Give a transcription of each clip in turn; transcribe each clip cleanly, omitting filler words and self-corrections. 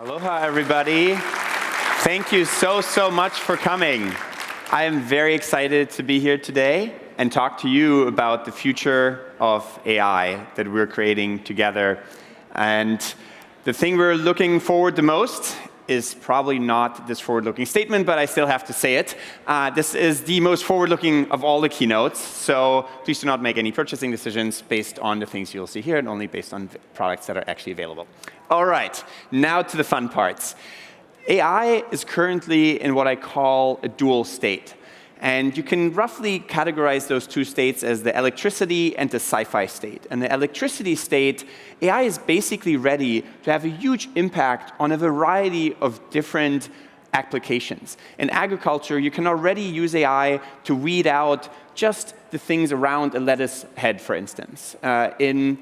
Aloha, everybody. Thank you so much for coming. I am very excited to be here today and talk to you about the future of AI that we're creating together. And the thing we're looking forward the most is probably not this forward-looking statement, but I still have to say it. This is the most forward-looking of all the keynotes, so please do not make any purchasing decisions based on the things you'll see here and only based on products that are actually available. All right, now to the fun parts. AI is currently in what I call a dual state. And you can roughly categorize those two states as the electricity and the sci-fi state. And the electricity state, AI is basically ready to have a huge impact on a variety of different applications. In agriculture, you can already use AI to weed out just the things around a lettuce head, for instance. In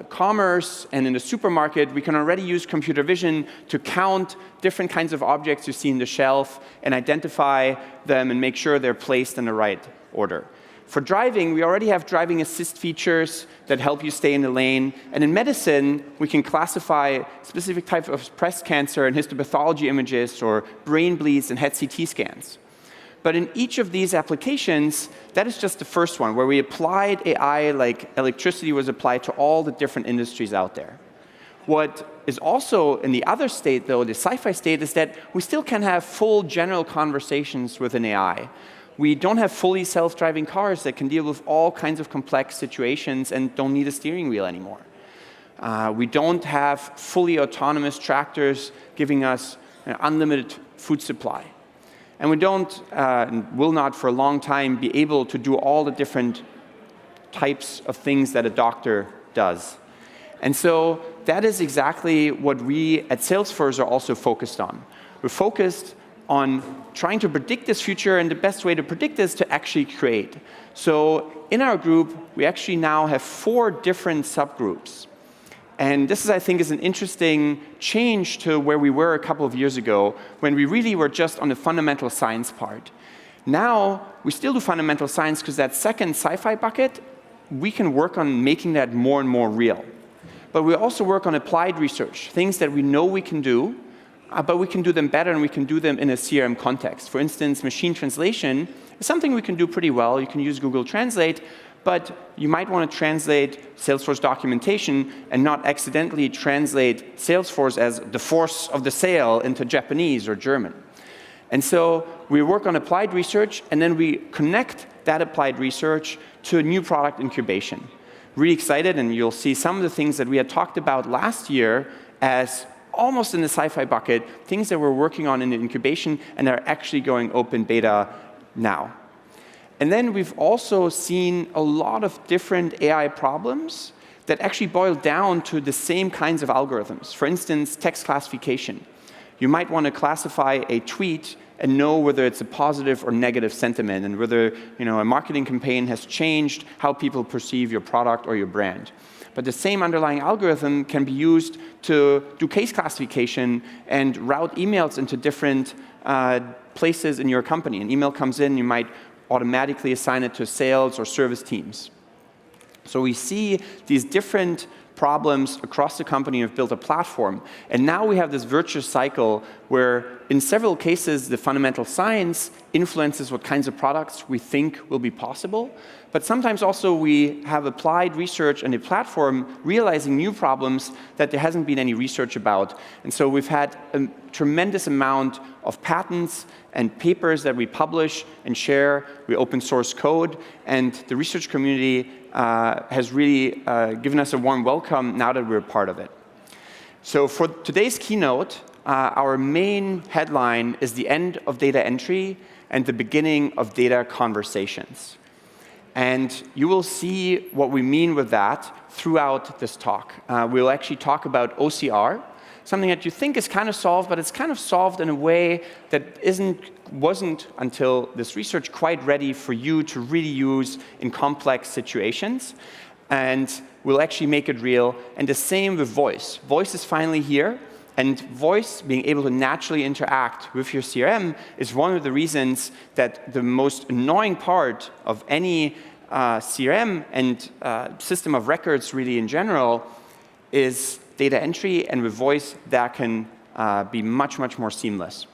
commerce and in the supermarket, we can already use computer vision to count different kinds of objects you see in the shelf and identify them and make sure they're placed in the right order. For driving, we already have driving assist features that help you stay in the lane. And in medicine, we can classify specific types of breast cancer and histopathology images or brain bleeds and head CT scans. But in each of these applications, that is just the first one, where we applied AI like electricity was applied to all the different industries out there. What is also in the other state, though, the sci-fi state, is that we still can have full general conversations with an AI. We don't have fully self-driving cars that can deal with all kinds of complex situations and don't need a steering wheel anymore. We don't have fully autonomous tractors giving us an unlimited food supply. And we don't, will not for a long time, be able to do all the different types of things that a doctor does. And so that is exactly what we at Salesforce are also focused on. We're focused on trying to predict this future, and the best way to predict is to actually create. So in our group, we actually now have 4 different subgroups. And this, I think, is an interesting change to where we were a couple of years ago, when we really were just on the fundamental science part. Now, we still do fundamental science because that second sci-fi bucket, we can work on making that more and more real. But we also work on applied research, things that we know we can do, but we can do them better and we can do them in a CRM context. For instance, machine translation is something we can do pretty well. You can use Google Translate, but you might want to translate Salesforce documentation and not accidentally translate Salesforce as the force of the sale into Japanese or German. And so we work on applied research, and then we connect that applied research to a new product incubation. Really excited, and you'll see some of the things that we had talked about last year as almost in the sci-fi bucket, things that we're working on in the incubation and are actually going open beta now. And then we've also seen a lot of different AI problems that actually boil down to the same kinds of algorithms. For instance, text classification. You might want to classify a tweet and know whether it's a positive or negative sentiment and whether a marketing campaign has changed how people perceive your product or your brand. But the same underlying algorithm can be used to do case classification and route emails into different places in your company. An email comes in, you might automatically assign it to sales or service teams. So we see these different problems across the company and have built a platform. And now we have this virtuous cycle where in several cases the fundamental science influences what kinds of products we think will be possible. But sometimes also we have applied research and a platform realizing new problems that there hasn't been any research about. And so we've had a tremendous amount of patents and papers that we publish and share. We open source code, and the research community has really given us a warm welcome now that we're a part of it. So for today's keynote, our main headline is the end of data entry and the beginning of data conversations. And you will see what we mean with that throughout this talk. We'll actually talk about OCR, something that you think is kind of solved, but it's kind of solved in a way that wasn't until this research quite ready for you to really use in complex situations. And we'll actually make it real. And the same with voice. Voice is finally here. And voice, being able to naturally interact with your CRM, is one of the reasons that the most annoying part of any CRM and system of records really in general is data entry, and with voice that can be much, much more seamless.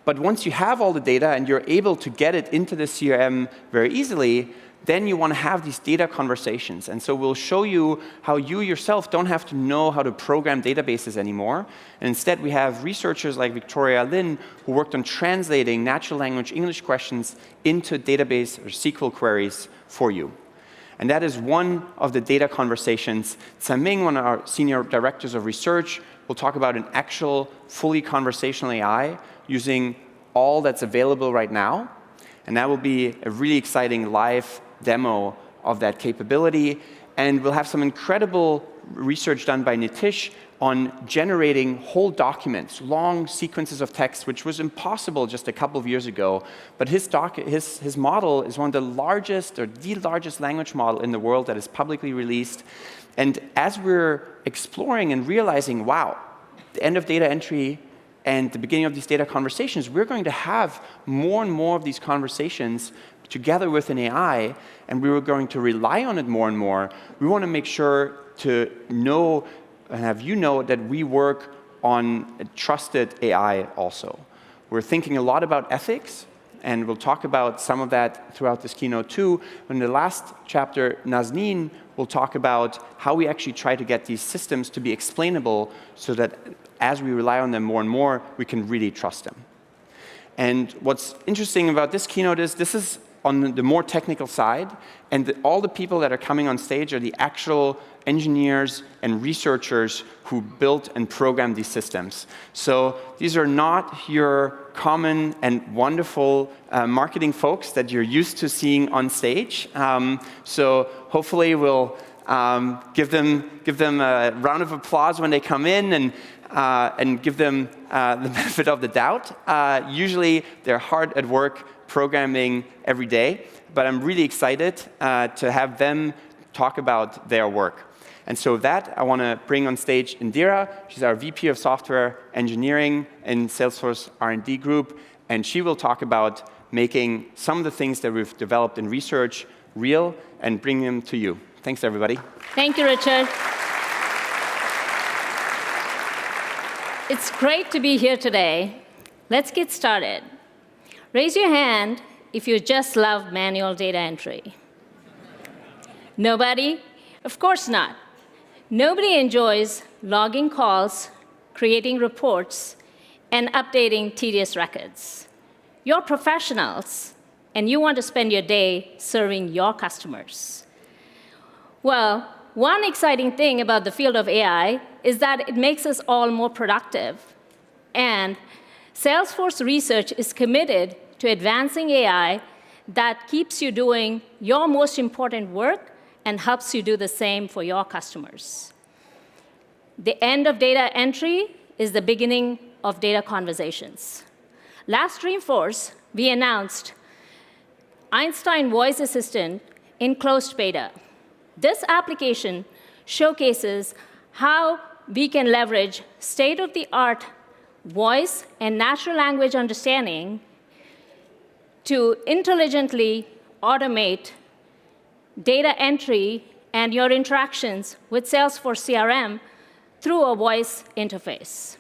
But once you have all the data and you're able to get it into the CRM very easily, then you want to have these data conversations. And so we'll show you how you yourself don't have to know how to program databases anymore. And instead, we have researchers like Victoria Lin who worked on translating natural language English questions into database or SQL queries for you. And that is one of the data conversations. Ming, one of our senior directors of research, will talk about an actual fully conversational AI using all that's available right now. And that will be a really exciting live demo of that capability. And we'll have some incredible research done by Nitish on generating whole documents, long sequences of text, which was impossible just a couple of years ago. But his model is one of the largest, or the largest language model in the world that is publicly released. And as we're exploring and realizing, wow, the end of data entry and the beginning of these data conversations, we're going to have more and more of these conversations together with an AI, and we were going to rely on it more and more. We want to make sure to know and have you know that we work on a trusted AI also. We're thinking a lot about ethics, and we'll talk about some of that throughout this keynote too. In the last chapter, Nazneen will talk about how we actually try to get these systems to be explainable so that as we rely on them more and more, we can really trust them. And what's interesting about this keynote is this is on the more technical side, and all the people that are coming on stage are the actual engineers and researchers who built and programmed these systems. So these are not your common and wonderful marketing folks that you're used to seeing on stage. So hopefully we'll give them a round of applause when they come in, and give them the benefit of the doubt. Usually they're hard at work programming every day, but I'm really excited to have them talk about their work. And so with that, I want to bring on stage Indira. She's our VP of Software Engineering in Salesforce R&D Group, and she will talk about making some of the things that we've developed in research real and bring them to you. Thanks, everybody. Thank you, Richard. It's great to be here today. Let's get started. Raise your hand if you just love manual data entry. Nobody? Of course not. Nobody enjoys logging calls, creating reports, and updating tedious records. You're professionals, and you want to spend your day serving your customers. Well, one exciting thing about the field of AI is that it makes us all more productive. And Salesforce Research is committed to advancing AI that keeps you doing your most important work and helps you do the same for your customers. The end of data entry is the beginning of data conversations. Last Dreamforce, we announced Einstein Voice Assistant in closed beta. This application showcases how we can leverage state-of-the-art voice and natural language understanding to intelligently automate data entry and your interactions with Salesforce CRM through a voice interface.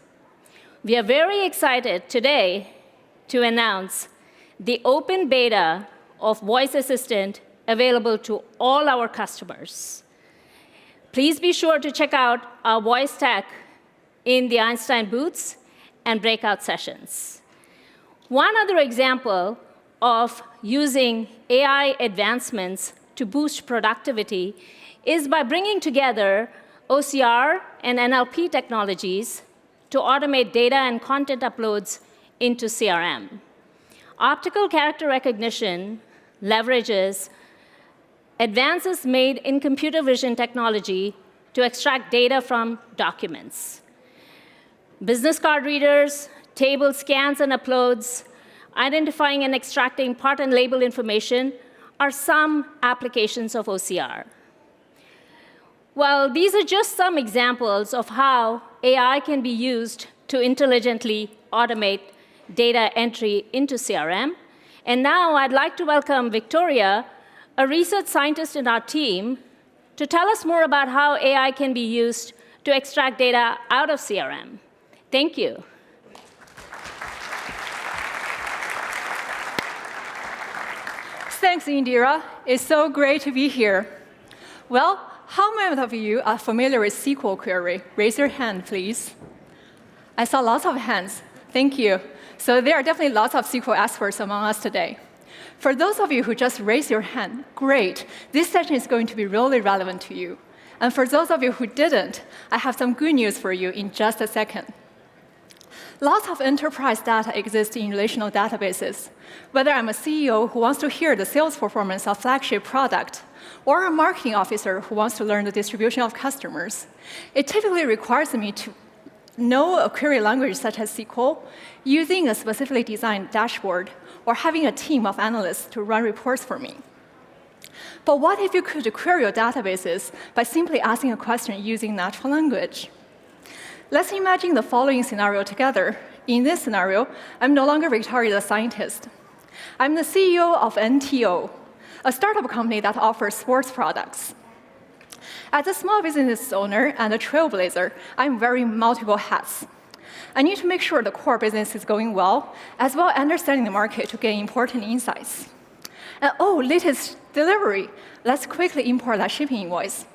We are very excited today to announce the open beta of Voice Assistant available to all our customers. Please be sure to check out our voice tech in the Einstein booths and breakout sessions. One other example of using AI advancements to boost productivity is by bringing together OCR and NLP technologies to automate data and content uploads into CRM. Optical Character Recognition leverages advances made in computer vision technology to extract data from documents. Business card readers, table scans and uploads, identifying and extracting part and label information are some applications of OCR. Well, these are just some examples of how AI can be used to intelligently automate data entry into CRM. And now I'd like to welcome Victoria, a research scientist in our team, to tell us more about how AI can be used to extract data out of CRM. Thank you. Thanks, Indira. It's so great to be here. Well, how many of you are familiar with SQL query? Raise your hand, please. I saw lots of hands. Thank you. So there are definitely lots of SQL experts among us today. For those of you who just raised your hand, great. This session is going to be really relevant to you. And for those of you who didn't, I have some good news for you in just a second. Lots of enterprise data exists in relational databases. Whether I'm a CEO who wants to hear the sales performance of flagship product, or a marketing officer who wants to learn the distribution of customers, it typically requires me to know a query language such as SQL, using a specifically designed dashboard, or having a team of analysts to run reports for me. But what if you could query your databases by simply asking a question using natural language? Let's imagine the following scenario together. In this scenario, I'm no longer Victoria the scientist. I'm the CEO of NTO, a startup company that offers sports products. As a small business owner and a trailblazer, I'm wearing multiple hats. I need to make sure the core business is going well, as well as understanding the market to gain important insights. And oh, latest delivery. Let's quickly import that shipping invoice.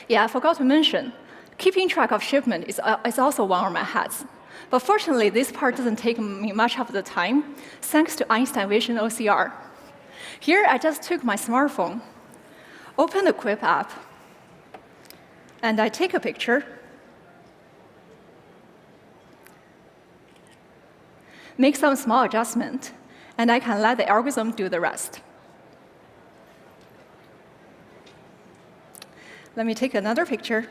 Yeah, I forgot to mention, keeping track of shipment is also one of my hats. But fortunately, this part doesn't take me much of the time, thanks to Einstein Vision OCR. Here, I just took my smartphone, open the Quip app, and I take a picture, make some small adjustment, and I can let the algorithm do the rest. Let me take another picture.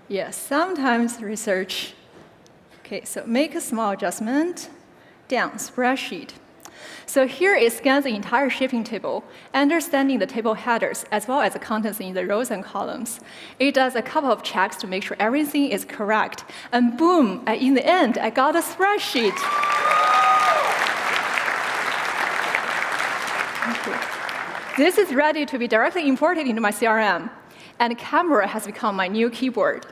Yes, sometimes research. OK, so make a small adjustment. Down, spreadsheet. So here it scans the entire shipping table, understanding the table headers, as well as the contents in the rows and columns. It does a couple of checks to make sure everything is correct. And boom, in the end, I got a spreadsheet. This is ready to be directly imported into my CRM. And Camera has become my new keyboard.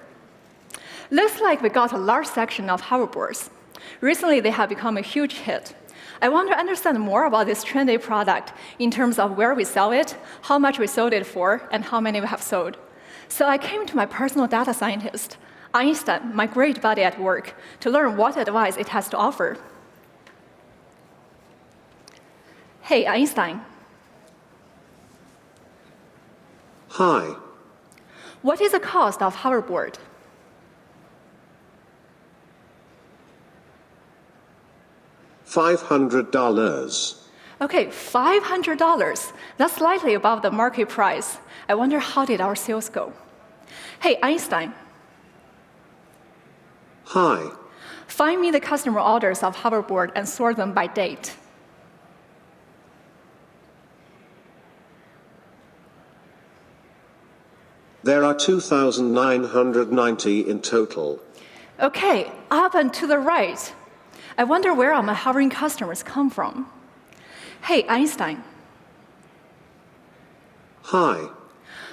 Looks like we got a large section of hoverboards. Recently, they have become a huge hit. I want to understand more about this trendy product in terms of where we sell it, how much we sold it for, and how many we have sold. So I came to my personal data scientist, Einstein, my great buddy at work, to learn what advice it has to offer. Hey, Einstein. Hi. What is the cost of hoverboard? $500. OK, $500. That's slightly above the market price. I wonder how did our sales go? Hey, Einstein. Hi. Find me the customer orders of hoverboard and sort them by date. There are 2,990 in total. OK, up and to the right. I wonder where all my hovering customers come from. Hey, Einstein. Hi.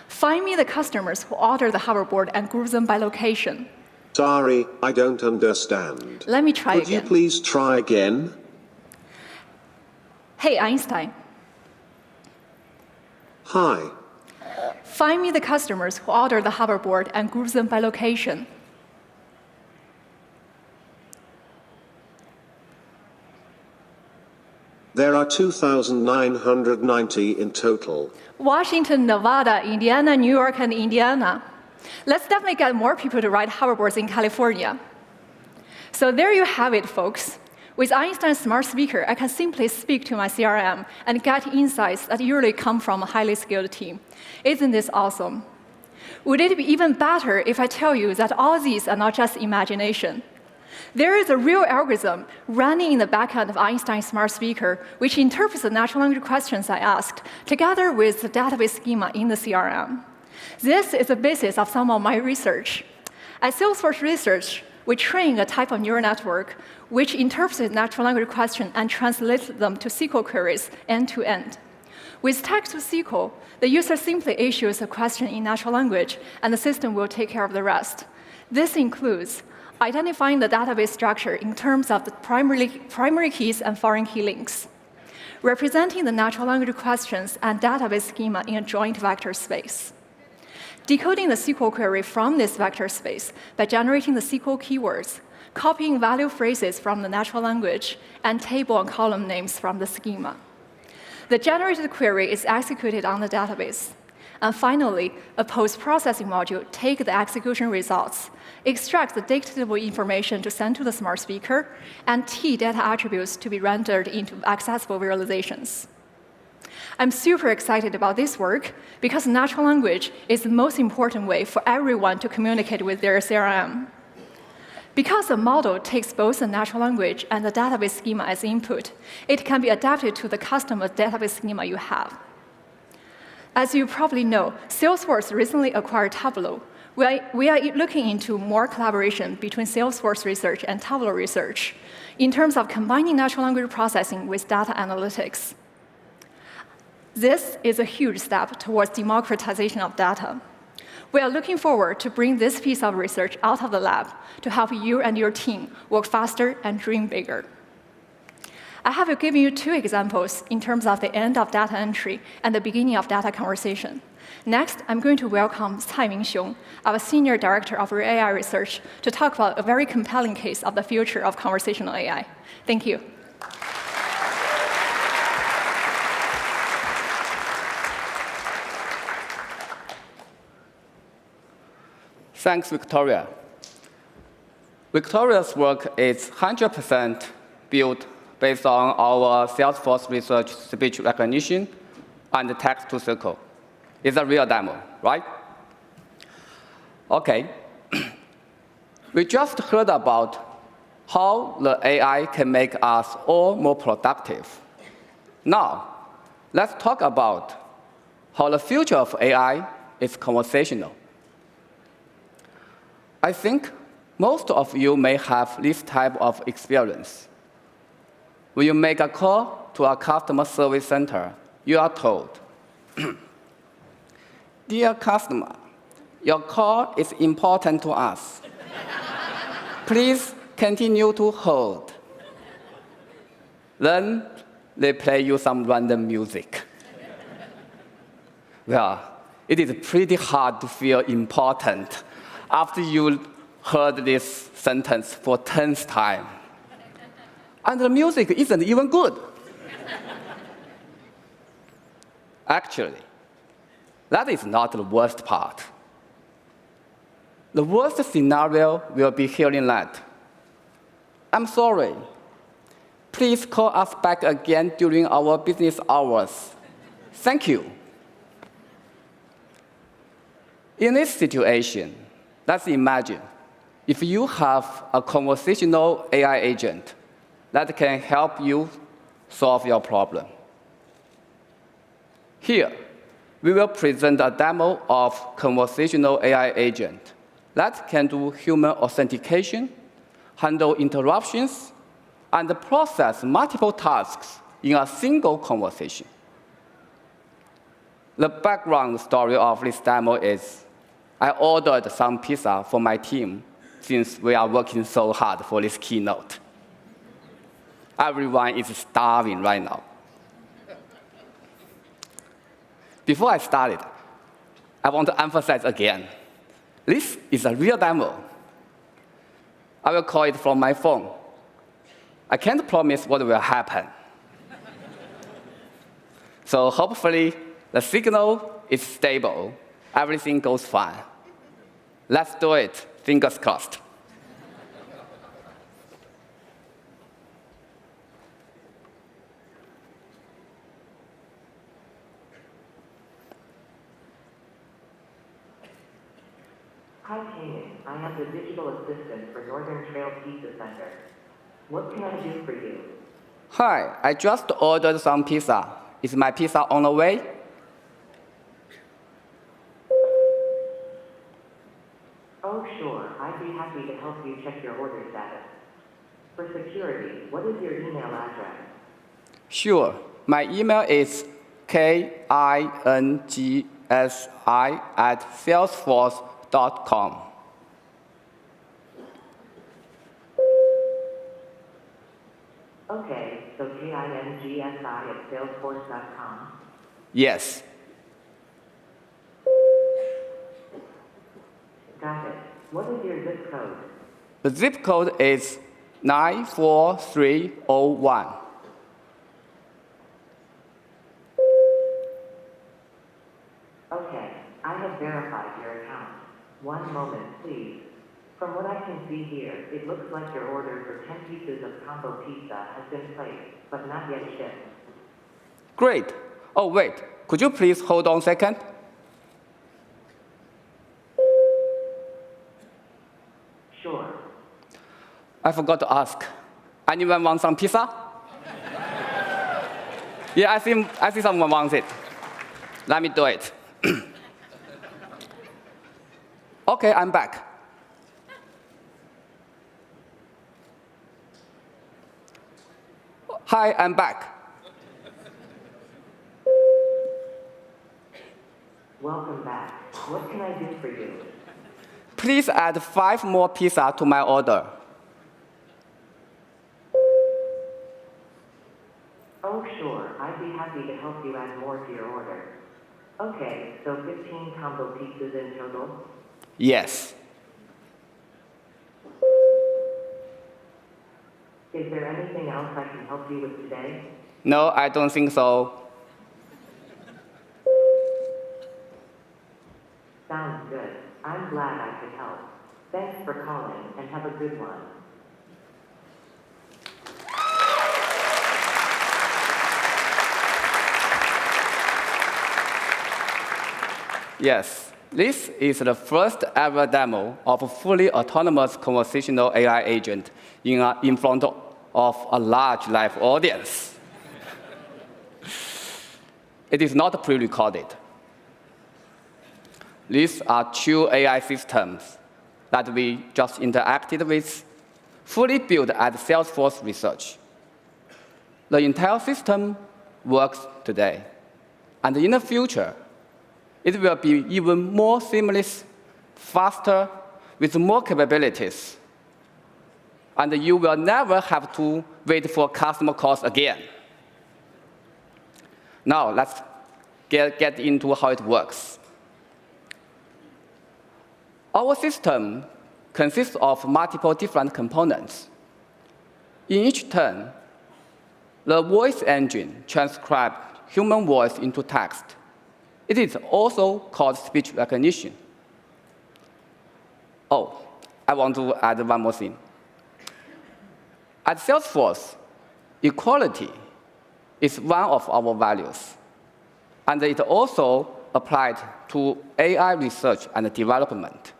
Find me the customers who order the hoverboard and group them by location. Sorry, I don't understand. Let me try Could again. you please try again? Hey, Einstein. Hi. Find me the customers who order the hoverboard and group them by location. There are 2,990 in total. Washington, Nevada, Indiana, New York, and Indiana. Let's definitely get more people to ride hoverboards in California. So there you have it, folks. With Einstein's smart speaker, I can simply speak to my CRM and get insights that usually come from a highly skilled team. Isn't this awesome? Would it be even better if I tell you that all these are not just imagination? There is a real algorithm running in the backend of Einstein's smart speaker, which interprets the natural language questions I asked, together with the database schema in the CRM. This is the basis of some of my research. At Salesforce Research, we train a type of neural network which interprets natural language questions and translates them to SQL queries end-to-end. With Text-to-SQL, the user simply issues a question in natural language, and the system will take care of the rest. This includes identifying the database structure in terms of the primary keys and foreign key links, representing the natural language questions and database schema in a joint vector space, decoding the SQL query from this vector space by generating the SQL keywords, copying value phrases from the natural language, and table and column names from the schema. The generated query is executed on the database. And finally, a post-processing module takes the execution results, extracts the dictatable information to send to the smart speaker, and T data attributes to be rendered into accessible visualizations. I'm super excited about this work because natural language is the most important way for everyone to communicate with their CRM. Because the model takes both the natural language and the database schema as input, it can be adapted to the custom database schema you have. As you probably know, Salesforce recently acquired Tableau. We are looking into more collaboration between Salesforce Research and Tableau Research in terms of combining natural language processing with data analytics. This is a huge step towards democratization of data. We are looking forward to bring this piece of research out of the lab to help you and your team work faster and dream bigger. I have given you two examples in terms of the end of data entry and the beginning of data conversation. Next, I'm going to welcome Caiming Xiong, our Senior Director of AI Research, to talk about a very compelling case of the future of conversational AI. Thank you. Thanks, Victoria. Victoria's work is 100% built based on our Salesforce Research speech recognition and text-to-SQL. It's a real demo, right? OK. We just heard about how the AI can make us all more productive. Now, let's talk about how the future of AI is conversational. I think most of you may have this type of experience. When you make a call to a customer service center, you are told, "Dear customer, your call is important to us. Please continue to hold." Then they play you some random music. Well, it is pretty hard to feel important after you heard this sentence for 10th time. And the music isn't even good. Actually, that is not the worst part. The worst scenario will be hearing that. "I'm sorry. Please call us back again during our business hours. Thank you." In this situation, let's imagine if you have a conversational AI agent that can help you solve your problem. Here, we will present a demo of conversational AI agent that can do human authentication, handle interruptions, and process multiple tasks in a single conversation. The background story of this demo is I ordered some pizza for my team since we are working so hard for this keynote. Everyone is starving right now. Before I started, I want to emphasize again, this is a real demo. I will call it from my phone. I can't promise what will happen. So hopefully, the signal is stable. Everything goes fine. Let's do it. Fingers crossed. Hi, Kanan. I am the digital assistant for Northern Trail Pizza Center. What can I do for you? Hi, I just ordered some pizza. Is my pizza on the way? Oh, sure. I'd be happy to help you check your order status. For security, what is your email address? Sure. My email is KINGSI@salesforce.com. Okay, so KINGSI@salesforce.com. Yes. Got it. What is your zip code? The zip code is 94301. Okay, I have verified your account. One moment, please. From what I can see here, it looks like your order for 10 pieces of combo pizza has been placed, but not yet shipped. Great. Oh, wait. Could you please hold on a second? Sure. I forgot to ask. Anyone want some pizza? Yeah, I see someone wants it. Let me do it. Okay, I'm back. Hi, I'm back. Welcome back. What can I do for you? Please add 5 more pizza to my order. Oh, sure. I'd be happy to help you add more to your order. Okay, so 15 combo pizzas in total? Yes. Is there anything else I can help you with today? No, I don't think so. Sounds good. I'm glad I could help. Thanks for calling, and have a good one. Yes, this is the first ever demo of a fully autonomous conversational AI agent in front of a large live audience. It is not pre-recorded. These are true AI systems that we just interacted with, fully built at Salesforce Research. The entire system works today, and in the future, it will be even more seamless, faster, with more capabilities. And you will never have to wait for customer calls again. Now, let's get into how it works. Our system consists of multiple different components. In each turn, the voice engine transcribes human voice into text. It is also called speech recognition. Oh, I want to add one more thing. At Salesforce, equality is one of our values, and it also applied to AI research and development.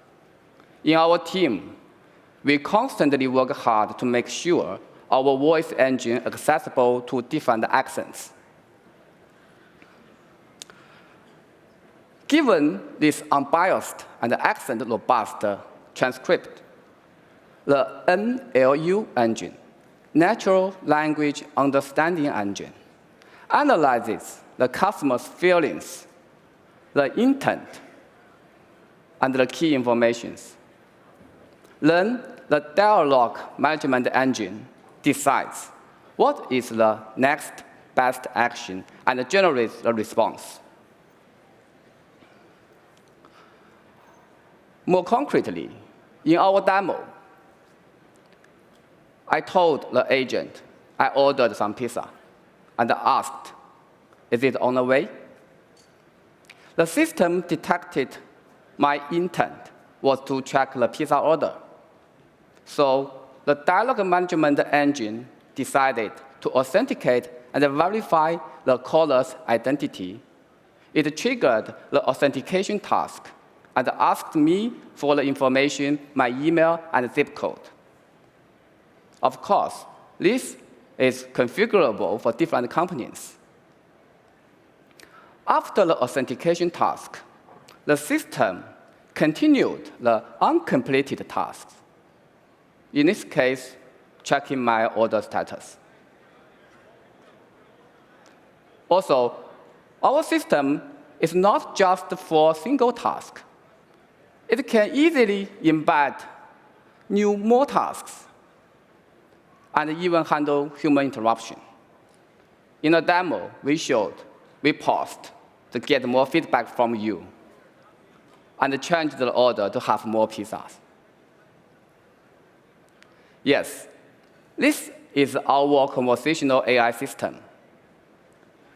In our team, we constantly work hard to make sure our voice engine is accessible to different accents. Given this unbiased and accent-robust transcript, the NLU engine, Natural Language Understanding Engine, analyzes the customer's feelings, the intent, and the key informations. Then the dialogue management engine decides what is the next best action and generates the response. More concretely, in our demo, I told the agent I ordered some pizza and asked, is it on the way? The system detected my intent was to track the pizza order. So the dialogue management engine decided to authenticate and verify the caller's identity. It triggered the authentication task and asked me for the information, my email and zip code. Of course, this is configurable for different companies. After the authentication task, the system continued the uncompleted tasks. In this case, checking my order status. Also, our system is not just for single tasks. It can easily embed more tasks. and even handle human interruption. In the demo, we paused to get more feedback from you and changed the order to have more pizzas. Yes, this is our conversational AI system.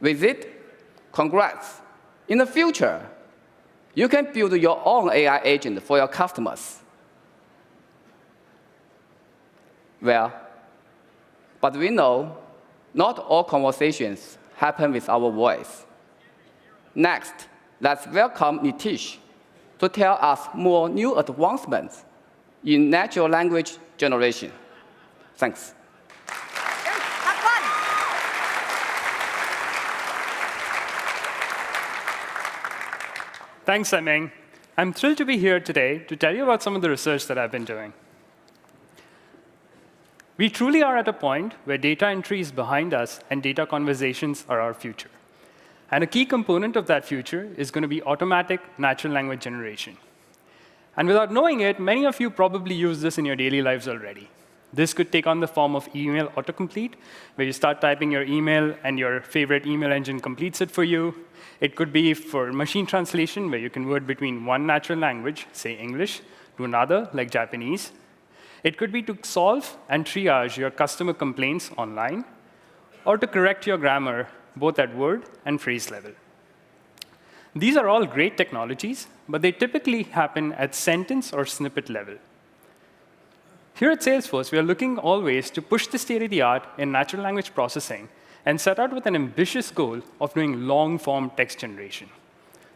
With it, congrats. In the future, you can build your own AI agent for your customers. Well, but we know not all conversations happen with our voice. Next, let's welcome Nitish to tell us more new advancements in natural language generation. Thanks. Thanks, Meng. I'm thrilled to be here today to tell you about some of the research that I've been doing. We truly are at a point where data entry is behind us and data conversations are our future. And a key component of that future is going to be automatic natural language generation. And without knowing it, many of you probably use this in your daily lives already. This could take on the form of email autocomplete, where you start typing your email and your favorite email engine completes it for you. It could be for machine translation, where you convert between one natural language, say English, to another, like Japanese. It could be to solve and triage your customer complaints online, or to correct your grammar, both at word and phrase level. These are all great technologies, but they typically happen at sentence or snippet level. Here at Salesforce, we are looking always to push the state of the art in natural language processing and set out with an ambitious goal of doing long-form text generation.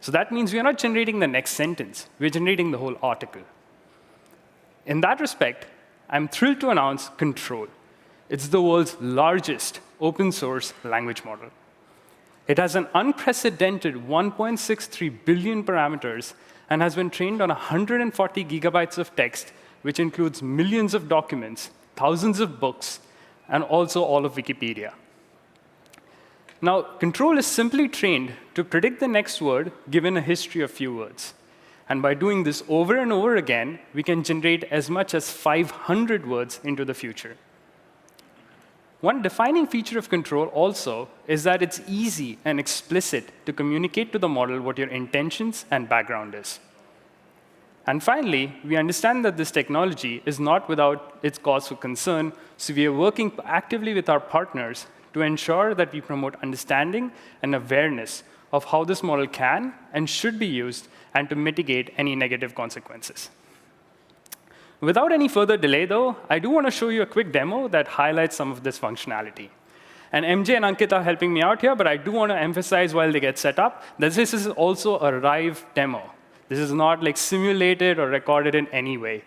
So that means we are not generating the next sentence. We're generating the whole article. In that respect, I'm thrilled to announce Control. It's the world's largest open-source language model. It has an unprecedented 1.63 billion parameters and has been trained on 140 gigabytes of text, which includes millions of documents, thousands of books, and also all of Wikipedia. Now, Control is simply trained to predict the next word given a history of few words. And by doing this over and over again, we can generate as much as 500 words into the future. One defining feature of Control also is that it's easy and explicit to communicate to the model what your intentions and background is. And finally, we understand that this technology is not without its cause for concern, so we are working actively with our partners to ensure that we promote understanding and awareness of how this model can and should be used and to mitigate any negative consequences. Without any further delay, though, I do want to show you a quick demo that highlights some of this functionality. And MJ and Ankit are helping me out here, but I do want to emphasize while they get set up that this is also a live demo. This is not like simulated or recorded in any way.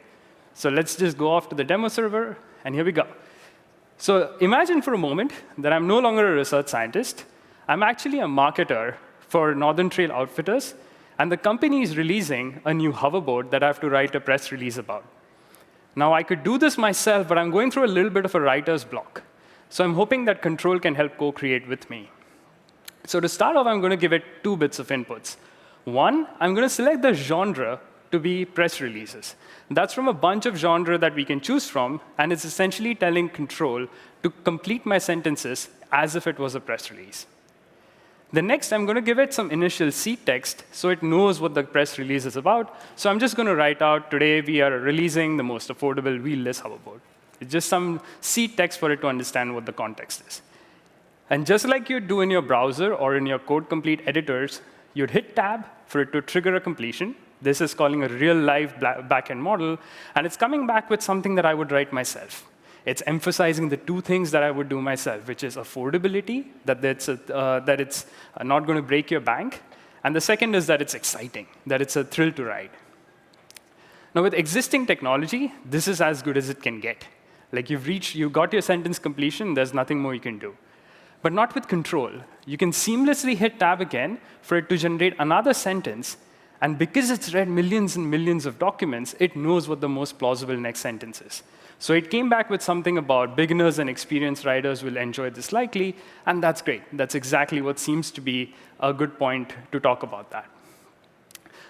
So let's just go off to the demo server, and here we go. So imagine for a moment that I'm no longer a research scientist. I'm actually a marketer for Northern Trail Outfitters, and the company is releasing a new hoverboard that I have to write a press release about. Now, I could do this myself, but I'm going through a little bit of a writer's block. So I'm hoping that Control can help co-create with me. So to start off, I'm going to give it 2 bits of inputs. One, I'm going to select the genre to be press releases. That's from a bunch of genre that we can choose from, and it's essentially telling Control to complete my sentences as if it was a press release. The next, I'm going to give it some initial seed text so it knows what the press release is about. So I'm just going to write out, today we are releasing the most affordable wheelless hoverboard. It's just some seed text for it to understand what the context is. And just like you do in your browser or in your code complete editors, you'd hit tab for it to trigger a completion. This is calling a real live backend model, and it's coming back with something that I would write myself. It's emphasizing the 2 things that I would do myself, which is affordability, that it's not going to break your bank, and the second is that it's exciting, that it's a thrill to write. Now, with existing technology, this is as good as it can get. Like you got your sentence completion, there's nothing more you can do. But not with Control. You can seamlessly hit tab again for it to generate another sentence, and because it's read millions and millions of documents, it knows what the most plausible next sentence is. So it came back with something about beginners and experienced writers will enjoy this likely, and that's great. That's exactly what seems to be a good point to talk about that.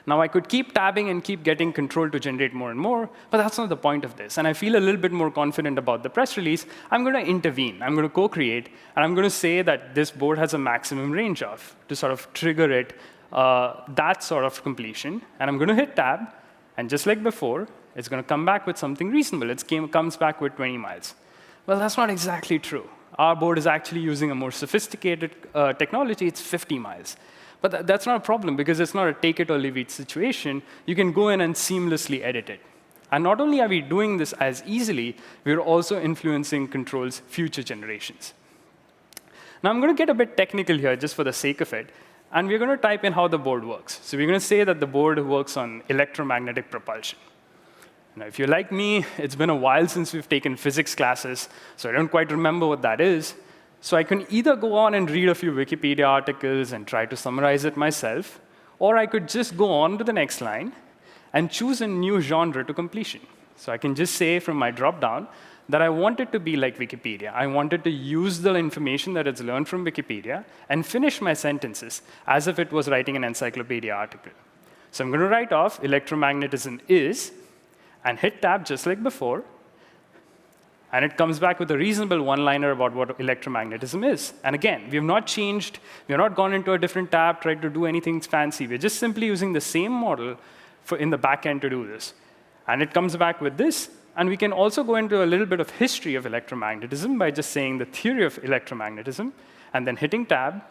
Now, I could keep tabbing and keep getting control to generate more and more, but that's not the point of this. And I feel a little bit more confident about the press release. I'm going to intervene. I'm going to co-create, and I'm going to say that this board has a maximum range of, to sort of trigger it, that sort of completion. And I'm going to hit tab, and just like before, it's going to come back with something reasonable. It comes back with 20 miles. Well, that's not exactly true. Our board is actually using a more sophisticated technology. It's 50 miles. But that's not a problem, because it's not a take-it-or-leave-it situation. You can go in and seamlessly edit it. And not only are we doing this as easily, we're also influencing control's future generations. Now, I'm going to get a bit technical here, just for the sake of it. And we're going to type in how the board works. So we're going to say that the board works on electromagnetic propulsion. Now, if you're like me, it's been a while since we've taken physics classes, so I don't quite remember what that is. So I can either go on and read a few Wikipedia articles and try to summarize it myself, or I could just go on to the next line and choose a new genre to completion. So I can just say from my drop-down that I want it to be like Wikipedia. I wanted to use the information that it's learned from Wikipedia and finish my sentences as if it was writing an encyclopedia article. So I'm going to write off electromagnetism is, and hit tab just like before, and it comes back with a reasonable one-liner about what electromagnetism is. And again, we have not changed, we have not gone into a different tab, tried to do anything fancy. We're just simply using the same model in the back end to do this. And it comes back with this, and we can also go into a little bit of history of electromagnetism by just saying the theory of electromagnetism, and then hitting tab,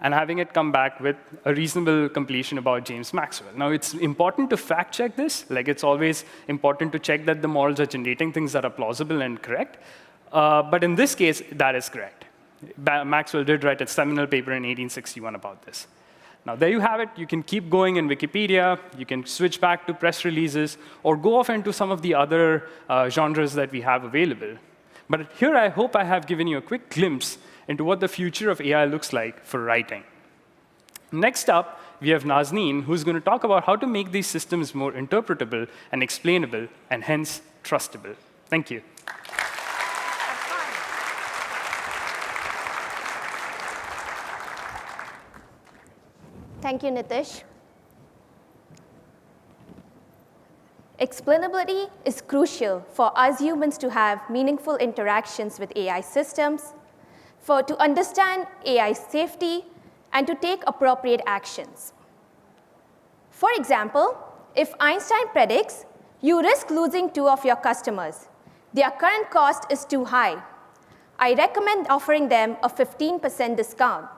and having it come back with a reasonable completion about James Maxwell. Now, it's important to fact-check this. Like, it's always important to check that the models are generating things that are plausible and correct. But in this case, that is correct. Maxwell did write a seminal paper in 1861 about this. Now, there you have it. You can keep going in Wikipedia. You can switch back to press releases, or go off into some of the other genres that we have available. But here, I hope I have given you a quick glimpse into what the future of AI looks like for writing. Next up, we have Nazneen, who's going to talk about how to make these systems more interpretable and explainable, and hence trustable. Thank you. Thank you, Nitish. Explainability is crucial for us humans to have meaningful interactions with AI systems, to understand AI safety, and to take appropriate actions. For example, if Einstein predicts you risk losing 2 of your customers, their current cost is too high, I recommend offering them a 15% discount.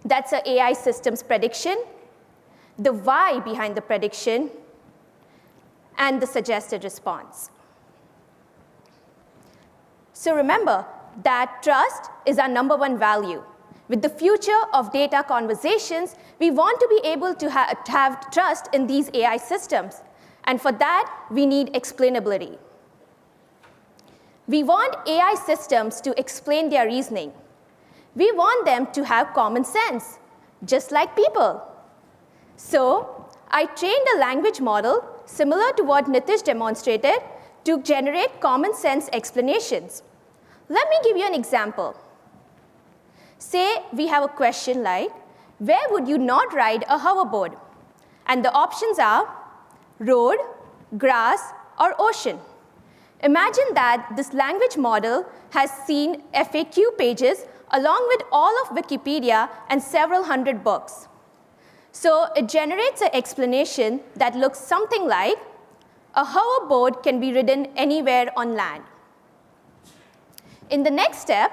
That's an AI system's prediction, the why behind the prediction, and the suggested response. So remember that trust is our #1 value. With the future of data conversations, we want to be able to have trust in these AI systems. And for that, we need explainability. We want AI systems to explain their reasoning. We want them to have common sense, just like people. So I trained a language model similar to what Nitish demonstrated to generate common sense explanations. Let me give you an example. Say we have a question like, where would you not ride a hoverboard? And the options are road, grass, or ocean. Imagine that this language model has seen FAQ pages along with all of Wikipedia and several hundred books. So it generates an explanation that looks something like, a hoverboard can be ridden anywhere on land. In the next step,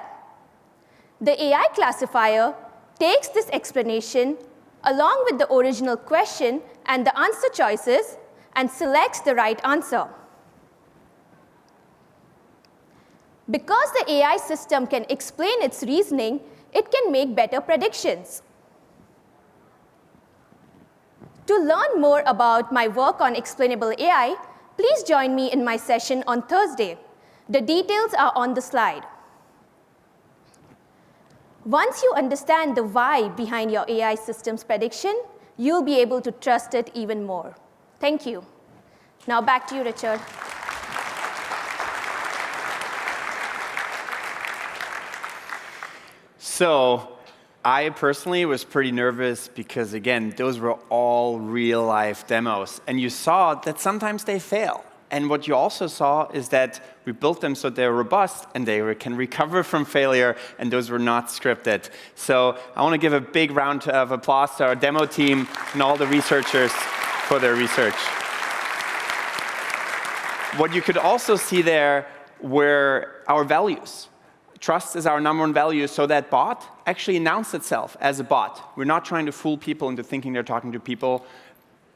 the AI classifier takes this explanation along with the original question and the answer choices and selects the right answer. Because the AI system can explain its reasoning, it can make better predictions. To learn more about my work on explainable AI, please join me in my session on Thursday. The details are on the slide. Once you understand the why behind your AI system's prediction, you'll be able to trust it even more. Thank you. Now back to you, Richard. So I personally was pretty nervous because, again, those were all real-life demos. And you saw that sometimes they fail. And what you also saw is that we built them so they're robust and they can recover from failure, and those were not scripted. So I want to give a big round of applause to our demo team and all the researchers for their research. What you could also see there were our values. Trust is our #1 value, so that bot actually announced itself as a bot. We're not trying to fool people into thinking they're talking to people,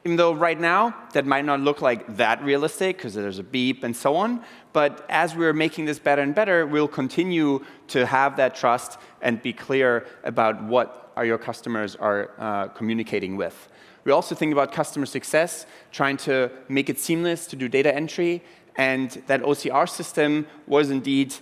even though right now that might not look like that realistic because there's a beep and so on. But as we're making this better and better, we'll continue to have that trust and be clear about what your customers are communicating with. We also think about customer success, trying to make it seamless to do data entry, and that OCR system was indeed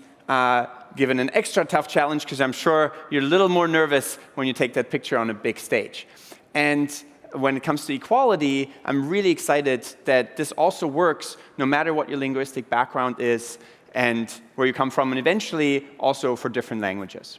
given an extra tough challenge because I'm sure you're a little more nervous when you take that picture on a big stage. And when it comes to equality, I'm really excited that this also works no matter what your linguistic background is and where you come from, and eventually also for different languages.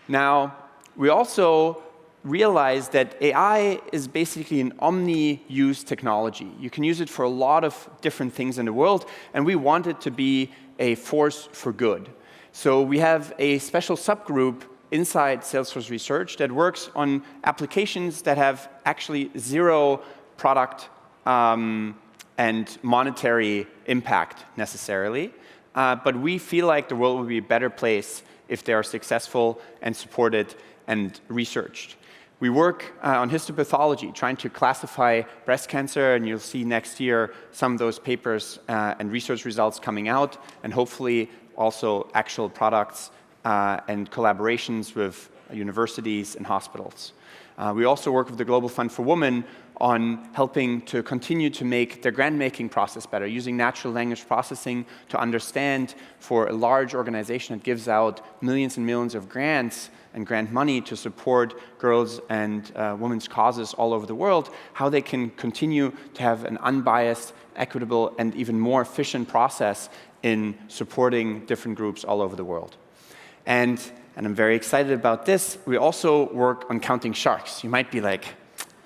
Now, we also realize that AI is basically an omni-use technology. You can use it for a lot of different things in the world, and we want it to be a force for good. So we have a special subgroup inside Salesforce Research that works on applications that have actually zero product and monetary impact necessarily. But we feel like the world would be a better place if they are successful and supported and researched. We work on histopathology, trying to classify breast cancer, and you'll see next year some of those papers and research results coming out, and hopefully also actual products and collaborations with universities and hospitals. We also work with the Global Fund for Women on helping to continue to make their grant-making process better, using natural language processing to understand for a large organization that gives out millions and millions of grants and grant money to support girls and women's causes all over the world, how they can continue to have an unbiased, equitable, and even more efficient process in supporting different groups all over the world. And I'm very excited about this. We also work on counting sharks. You might be like,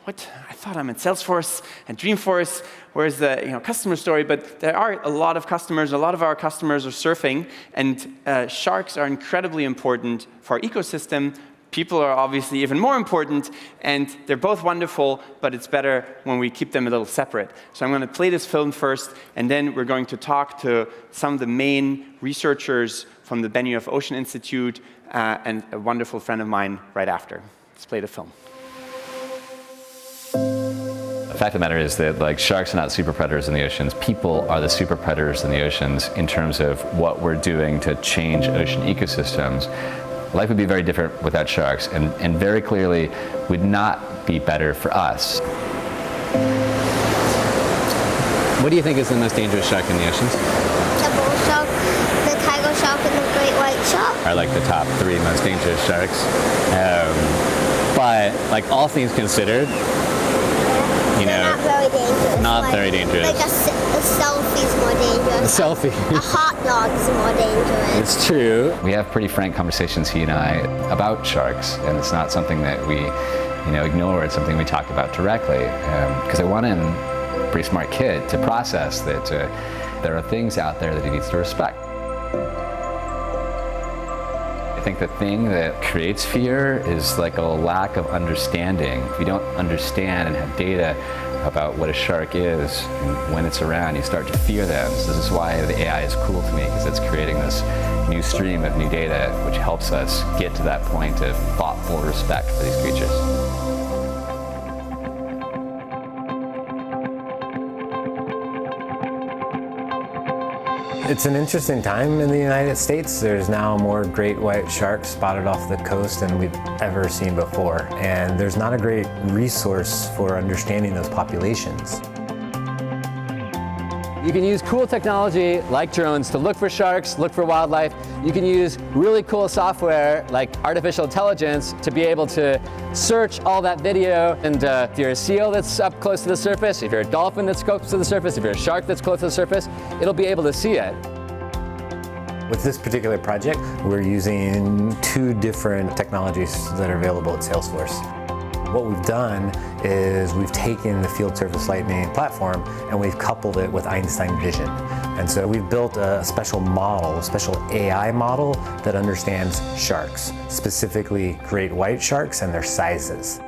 what? I thought I'm in Salesforce and Dreamforce. Where's the customer story? But there are a lot of customers. A lot of our customers are surfing, and sharks are incredibly important for our ecosystem. People are obviously even more important, and they're both wonderful, but it's better when we keep them a little separate. So I'm going to play this film first, and then we're going to talk to some of the main researchers from the Benioff Ocean Institute and a wonderful friend of mine right after. Let's play the film. The fact of the matter is that sharks are not super predators in the oceans. People are the super predators in the oceans in terms of what we're doing to change ocean ecosystems. Life would be very different without sharks, and very clearly would not be better for us. What do you think is the most dangerous shark in the oceans? The bull shark, the tiger shark, and the great white shark. Are the top 3 most dangerous sharks. But all things considered, they're not very dangerous. Not very dangerous. A selfie's more dangerous. A selfie. A hot dog's more dangerous. It's true. We have pretty frank conversations, he and I, about sharks, and it's not something that we ignore. It's something we talk about directly, because I want him, a pretty smart kid, to process that there are things out there that he needs to respect. I think the thing that creates fear is a lack of understanding. If you don't understand and have data about what a shark is and when it's around, you start to fear them. So this is why the AI is cool to me, because it's creating this new stream of new data which helps us get to that point of thoughtful respect for these creatures. It's an interesting time in the United States. There's now more great white sharks spotted off the coast than we've ever seen before. And there's not a great resource for understanding those populations. You can use cool technology like drones to look for sharks, look for wildlife. You can use really cool software like artificial intelligence to be able to search all that video. And if you're a seal that's up close to the surface, if you're a dolphin that's close to the surface, if you're a shark that's close to the surface, it'll be able to see it. With this particular project, we're using 2 different technologies that are available at Salesforce. What we've done is we've taken the Field Service Lightning platform and we've coupled it with Einstein Vision. And so we've built a special model, a special AI model that understands sharks, specifically great white sharks and their sizes.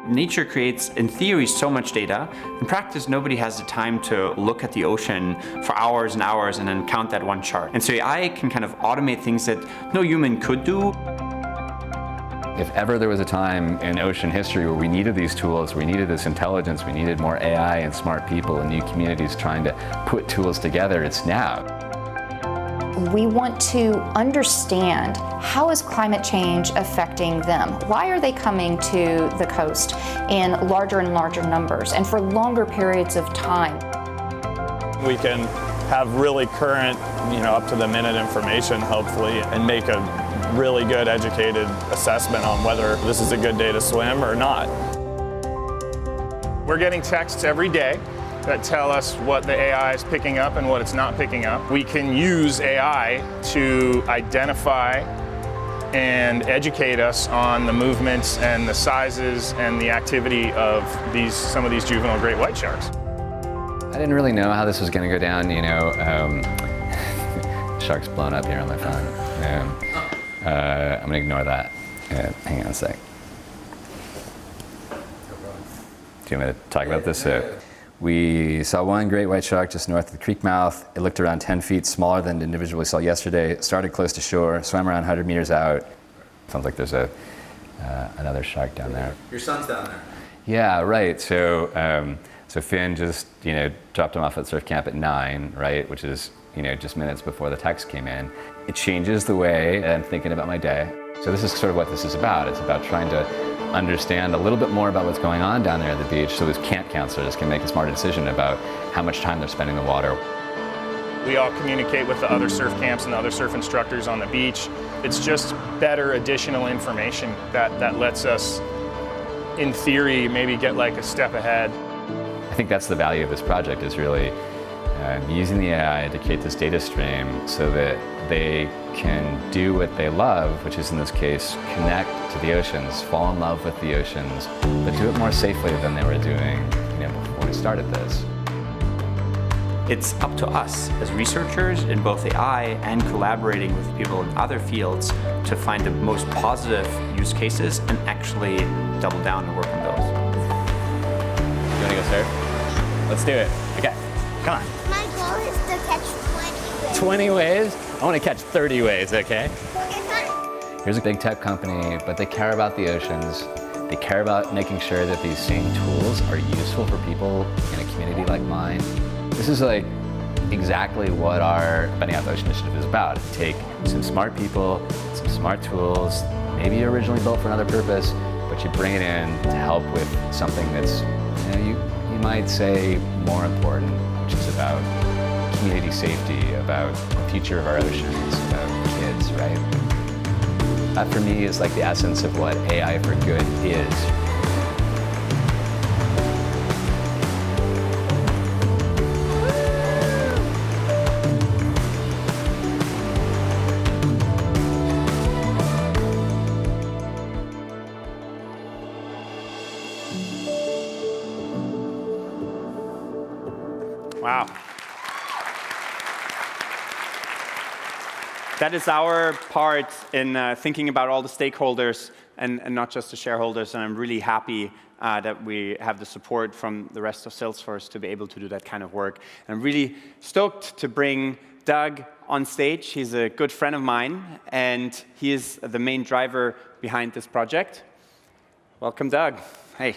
Nature creates, in theory, so much data. In practice, nobody has the time to look at the ocean for hours and hours and then count that one shark. And so AI can kind of automate things that no human could do. If ever there was a time in ocean history where we needed these tools, we needed this intelligence, we needed more AI and smart people and new communities trying to put tools together, it's now. We want to understand, how is climate change affecting them? Why are they coming to the coast in larger and larger numbers and for longer periods of time? We can have really current, up to the minute information, hopefully, and make a really good educated assessment on whether this is a good day to swim or not. We're getting texts every day that tell us what the AI is picking up and what it's not picking up. We can use AI to identify and educate us on the movements and the sizes and the activity of some of these juvenile great white sharks. I didn't really know how this was going to go down, shark's blown up here on my phone. I'm going to ignore that. Hang on a sec. Do you want me to talk about this? We saw one great white shark just north of the creek mouth. It looked around 10 feet smaller than the individual we saw yesterday. It started close to shore, swam around 100 meters out. Sounds like there's another shark down there. Your son's down there. Yeah, right. So Finn just dropped him off at surf camp at 9, right, which is just minutes before the text came in. It changes the way I'm thinking about my day. So this is sort of what this is about. It's about trying to understand a little bit more about what's going on down there at the beach so those camp counselors can make a smarter decision about how much time they're spending in the water. We all communicate with the other surf camps and the other surf instructors on the beach. It's just better additional information that lets us, in theory, maybe get like a step ahead. I think that's the value of this project, is really using the AI to create this data stream so that they can do what they love, which is in this case, connect to the oceans, fall in love with the oceans, but do it more safely than they were doing before we started this. It's up to us as researchers in both AI and collaborating with people in other fields to find the most positive use cases and actually double down and work on those. You want to go surf? Let's do it. Okay, come on. My goal is to catch 20 waves. 20 waves? I want to catch 30 waves, okay? Here's a big tech company, but they care about the oceans. They care about making sure that these same tools are useful for people in a community like mine. This is like exactly what our Bending Out the Ocean initiative is about. Take some smart people, some smart tools, maybe originally built for another purpose, but you bring it in to help with something that's, you might say, more important, which is about community safety, about the future of our oceans, about kids, right? That for me is like the essence of what AI for good is. Wow. That is our part in thinking about all the stakeholders and not just the shareholders. And I'm really happy that we have the support from the rest of Salesforce to be able to do that kind of work. And I'm really stoked to bring Doug on stage. He's a good friend of mine, and he is the main driver behind this project. Welcome, Doug. Hey.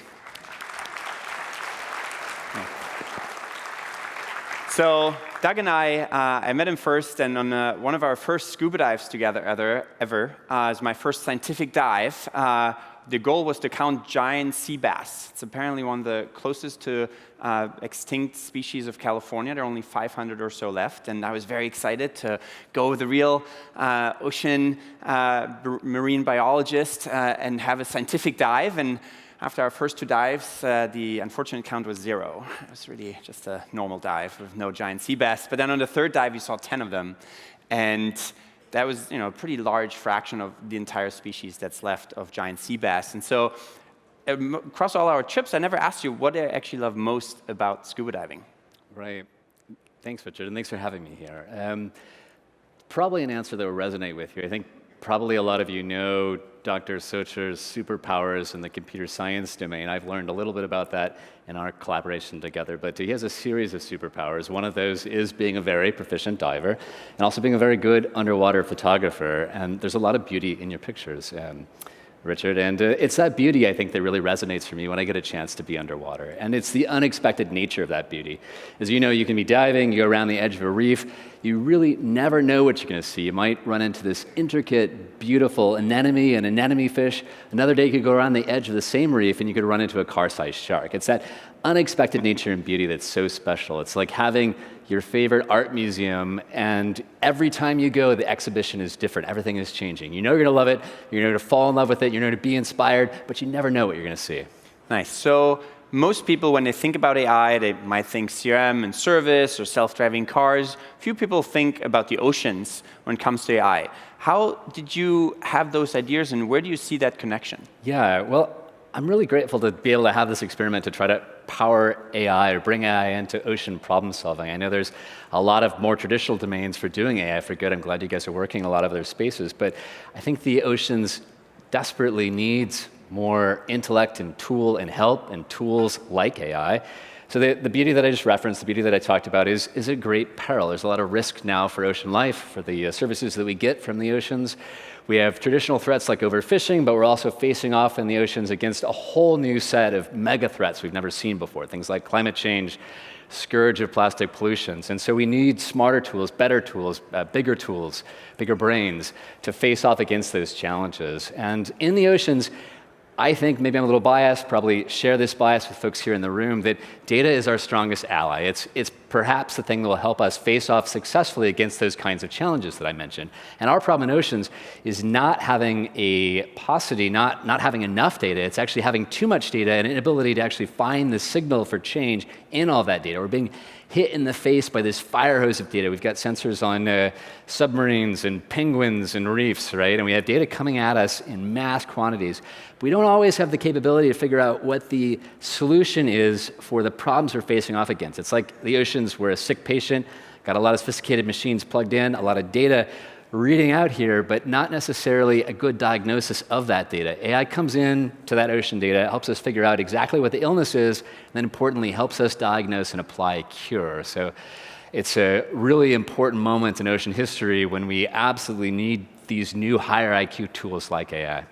So Doug and I met him first, and on one of our first scuba dives together ever, as my first scientific dive, the goal was to count giant sea bass. It's apparently one of the closest to extinct species of California. There are only 500 or so left, and I was very excited to go with a real ocean marine biologist and have a scientific dive. And After our first 2 dives, the unfortunate count was 0. It was really just a normal dive with no giant sea bass. But then on the 3rd dive, we saw 10 of them. And that was a pretty large fraction of the entire species that's left of giant sea bass. And so across all our trips, I never asked you what I actually love most about scuba diving. Right. Thanks, Richard, and thanks for having me here. Probably an answer that will resonate with you. I think probably a lot of you know Dr. Socher's superpowers in the computer science domain. I've learned a little bit about that in our collaboration together, but he has a series of superpowers. One of those is being a very proficient diver and also being a very good underwater photographer. And there's a lot of beauty in your pictures, Richard, and it's that beauty, I think, that really resonates for me when I get a chance to be underwater. And it's the unexpected nature of that beauty. As you know, you can be diving, you go around the edge of a reef, you really never know what you're going to see. You might run into this intricate, beautiful anemone and anemone fish. Another day you could go around the edge of the same reef and you could run into a car-sized shark. It's that unexpected nature and beauty that's so special. It's like having your favorite art museum, and every time you go, the exhibition is different. Everything is changing. You know you're going to love it, you're going to fall in love with it, you're going to be inspired, but you never know what you're going to see. Nice. So most people, when they think about AI, they might think CRM and service or self-driving cars. Few people think about the oceans when it comes to AI. How did you have those ideas, and where do you see that connection? Yeah, well, I'm really grateful to be able to have this experiment to try to power AI or bring AI into ocean problem solving. I know there's a lot of more traditional domains for doing AI for good. I'm glad you guys are working in a lot of other spaces, but I think the oceans desperately needs more intellect and tool and help and tools like AI. So the beauty that I just referenced, the beauty that I talked about is a great peril. There's a lot of risk now for ocean life, for the services that we get from the oceans. We have traditional threats like overfishing, but we're also facing off in the oceans against a whole new set of mega threats we've never seen before, things like climate change, scourge of plastic pollutions. And so we need smarter tools, better tools, bigger brains to face off against those challenges. And in the oceans, I think, maybe I'm a little biased, probably share this bias with folks here in the room, that data is our strongest ally. It's perhaps the thing that will help us face off successfully against those kinds of challenges that I mentioned. And our problem in oceans is not having a paucity, not having enough data. It's actually having too much data and an inability to actually find the signal for change in all that data. We're being hit in the face by this fire hose of data. We've got sensors on submarines and penguins and reefs, right? And we have data coming at us in mass quantities. We don't always have the capability to figure out what the solution is for the problems we're facing off against. It's like the oceans, we're a sick patient, got a lot of sophisticated machines plugged in, a lot of data reading out here, but not necessarily a good diagnosis of that data. AI comes in to that ocean data, helps us figure out exactly what the illness is, and then importantly, helps us diagnose and apply a cure. So it's a really important moment in ocean history when we absolutely need these new higher IQ tools like AI.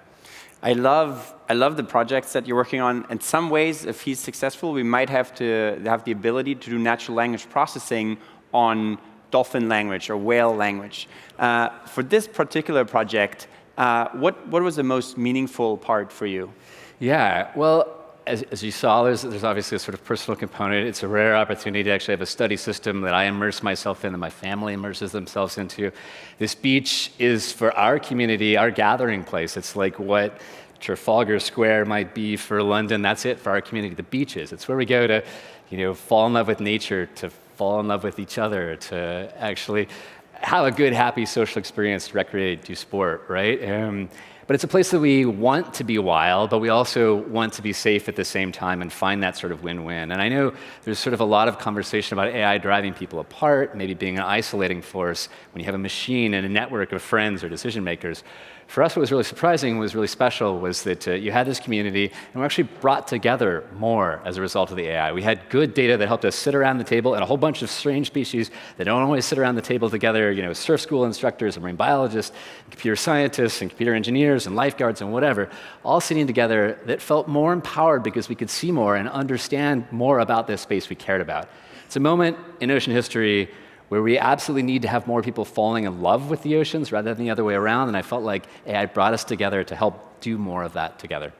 I love the projects that you're working on. In some ways, if he's successful, we might have to have the ability to do natural language processing on dolphin language or whale language. For this particular project, what was the most meaningful part for you? Yeah, well, as you saw, there's obviously a sort of personal component. It's a rare opportunity to actually have a study system that I immerse myself in and my family immerses themselves into. This beach is, for our community, our gathering place. It's like what Trafalgar Square might be for London. That's it for our community, the beaches. It's where we go to, fall in love with nature, to fall in love with each other, to actually have a good, happy social experience, to recreate, do sport, right? But it's a place that we want to be wild, but we also want to be safe at the same time and find that sort of win-win. And I know there's sort of a lot of conversation about AI driving people apart, maybe being an isolating force when you have a machine and a network of friends or decision makers. For us, what was really surprising, was really special, was that you had this community, and we're actually brought together more as a result of the AI. We had good data that helped us sit around the table, and a whole bunch of strange species that don't always sit around the table together, surf school instructors and marine biologists, and computer scientists and computer engineers and lifeguards and whatever, all sitting together that felt more empowered because we could see more and understand more about this space we cared about. It's a moment in ocean history where we absolutely need to have more people falling in love with the oceans rather than the other way around, and I felt like AI brought us together to help do more of that together.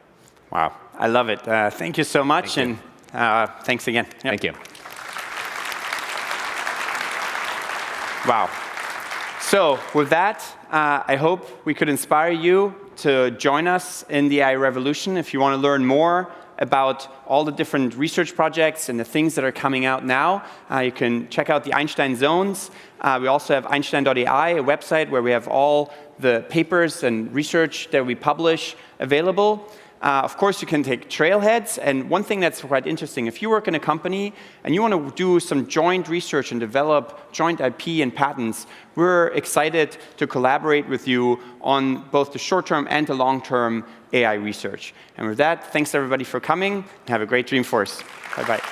Wow, I love it. Thank you so much, and thanks again. Yep. Thank you. Wow. So with that, I hope we could inspire you to join us in the AI revolution. If you want to learn more about all the different research projects and the things that are coming out now, you can check out the Einstein Zones. We also have Einstein.ai, a website where we have all the papers and research that we publish available. Of course, you can take trailheads, and one thing that's quite interesting, if you work in a company and you want to do some joint research and develop joint IP and patents, we're excited to collaborate with you on both the short-term and the long-term AI research. And with that, thanks everybody for coming, and have a great Dreamforce. Bye-bye.